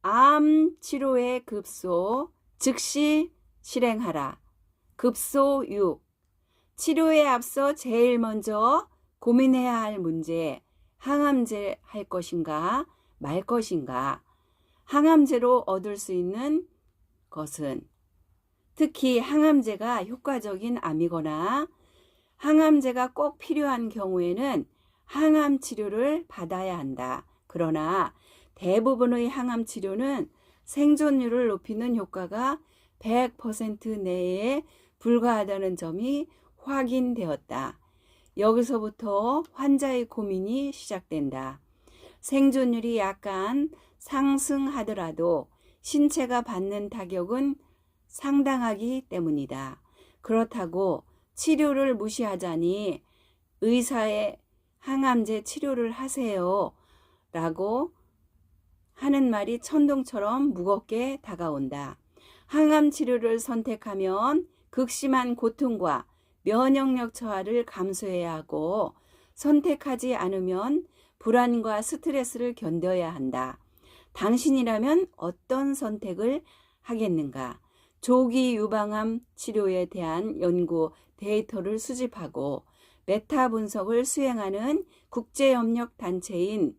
암 치료에 급소, 즉시 실행하라. 급소 6. 치료에 앞서 제일 먼저 고민해야 할 문제, 항암제 할 것인가 말 것인가. 항암제로 얻을 수 있는 것은 특히 항암제가 효과적인 암이거나 항암제가 꼭 필요한 경우에는 항암 치료를 받아야 한다. 그러나 대부분의 항암 치료는 생존율을 높이는 효과가 100% 내에 불과하다는 점이 확인되었다. 여기서부터 환자의 고민이 시작된다. 생존율이 약간 상승하더라도 신체가 받는 타격은 상당하기 때문이다. 그렇다고 치료를 무시하자니 의사의 항암제 치료를 하세요 라고 하는 말이 천둥처럼 무겁게 다가온다. 항암 치료를 선택하면 극심한 고통과 면역력 저하를 감수해야 하고 선택하지 않으면 불안과 스트레스를 견뎌야 한다. 당신이라면 어떤 선택을 하겠는가? 조기 유방암 치료에 대한 연구 데이터를 수집하고 메타 분석을 수행하는 국제협력 단체인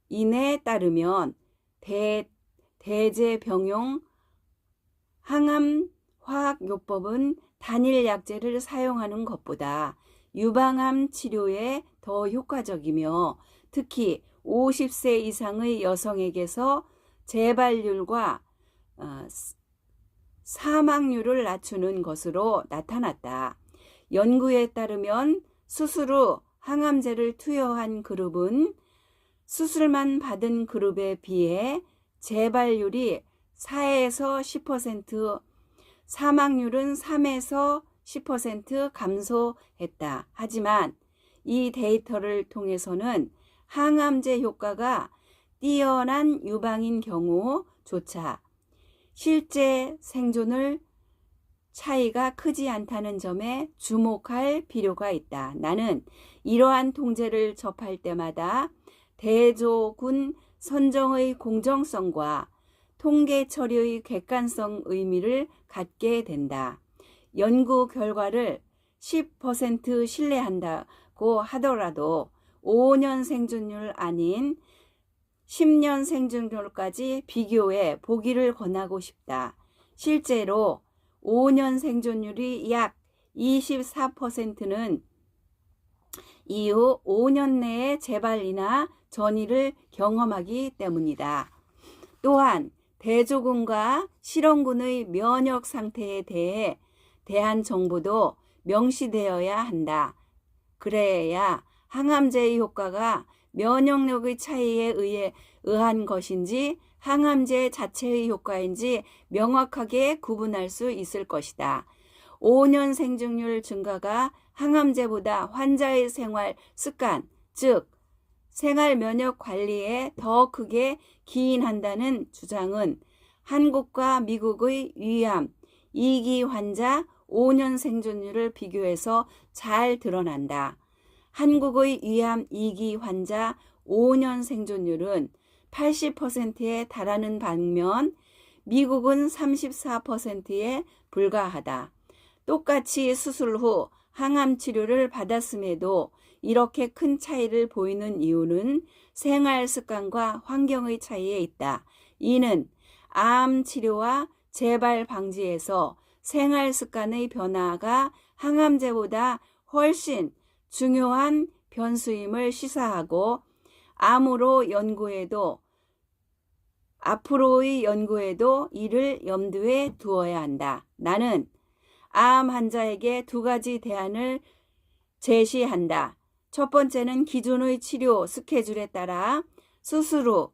인에 따르면 대제병용 항암 화학요법은 단일 약제를 사용하는 것보다 유방암 치료에 더 효과적이며 특히 50세 이상의 여성에게서 재발률과 사망률을 낮추는 것으로 나타났다. 연구에 따르면 수술 후 항암제를 투여한 그룹은 수술만 받은 그룹에 비해 재발률이 4에서 10%, 사망률은 3에서 10% 감소했다. 하지만 이 데이터를 통해서는 항암제 효과가 뛰어난 유방인 경우조차 실제 생존을 차이가 크지 않다는 점에 주목할 필요가 있다. 나는 이러한 통계를 접할 때마다 대조군 선정의 공정성과 통계 처리의 객관성 의미를 갖게 된다. 연구 결과를 10% 신뢰한다고 하더라도 5년 생존율 아닌 10년 생존율까지 비교해 보기를 권하고 싶다. 실제로 5년 생존율이 약 24%는 이후 5년 내에 재발이나 전이를 경험하기 때문이다. 또한 대조군과 실험군의 면역 상태에 대한 정보도 명시되어야 한다. 그래야 항암제의 효과가 면역력의 차이에 의한 것인지 항암제 자체의 효과인지 명확하게 구분할 수 있을 것이다. 5년 생존율 증가가 항암제보다 환자의 생활 습관, 즉 생활 면역 관리에 더 크게 기인한다는 주장은 한국과 미국의 위암 2기 환자 5년 생존율을 비교해서 잘 드러난다. 한국의 위암 2기 환자 5년 생존율은 80%에 달하는 반면 미국은 34%에 불과하다. 똑같이 수술 후 항암 치료를 받았음에도 이렇게 큰 차이를 보이는 이유는 생활 습관과 환경의 차이에 있다. 이는 암 치료와 재발 방지에서 생활 습관의 변화가 항암제보다 훨씬 중요한 변수임을 시사하고 앞으로의 연구에도 이를 염두에 두어야 한다. 나는 암 환자에게 두 가지 대안을 제시한다. 첫 번째는 기존의 치료 스케줄에 따라 수술 후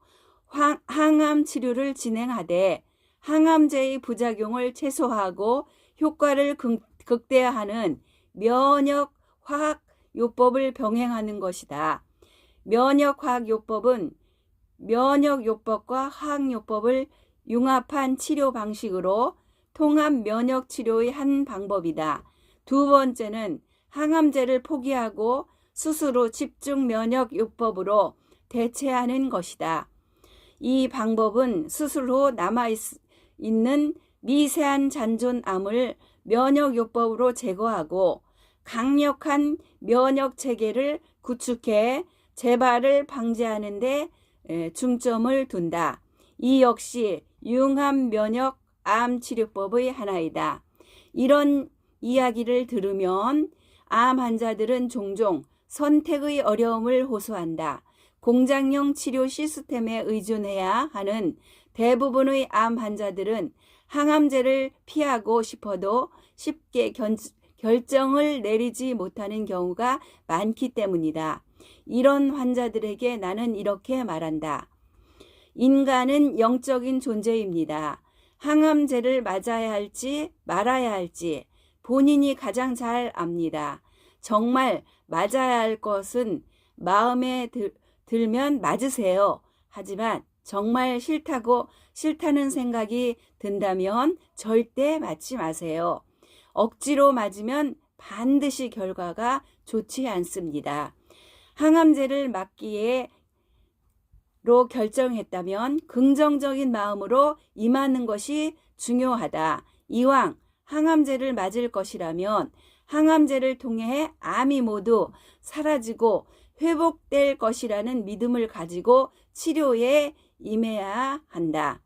항암 치료를 진행하되 항암제의 부작용을 최소화하고 효과를 극대화하는 면역 화학 요법을 병행하는 것이다. 면역 화학 요법은 면역 요법과 화학 요법을 융합한 치료 방식으로 통합 면역 치료의 한 방법이다. 두 번째는 항암제를 포기하고 수술 후 집중 면역 요법으로 대체하는 것이다. 이 방법은 수술 후 남아있는 미세한 잔존암을 면역요법으로 제거하고 강력한 면역체계를 구축해 재발을 방지하는 데 중점을 둔다. 이 역시 융합 면역 암 치료법의 하나이다. 이런 이야기를 들으면 암 환자들은 종종 선택의 어려움을 호소한다. 공장형 치료 시스템에 의존해야 하는 대부분의 암 환자들은 항암제를 피하고 싶어도 쉽게 결정을 내리지 못하는 경우가 많기 때문이다. 이런 환자들에게 나는 이렇게 말한다. 인간은 영적인 존재입니다. 항암제를 맞아야 할지 말아야 할지 본인이 가장 잘 압니다. 정말 맞아야 할 것은 마음에 들면 맞으세요. 하지만 정말 싫다는 생각이 든다면 절대 맞지 마세요. 억지로 맞으면 반드시 결과가 좋지 않습니다. 항암제를 맞기로 결정했다면 긍정적인 마음으로 임하는 것이 중요하다. 이왕 항암제를 맞을 것이라면 항암제를 통해 암이 모두 사라지고 회복될 것이라는 믿음을 가지고 치료에 임해야 한다.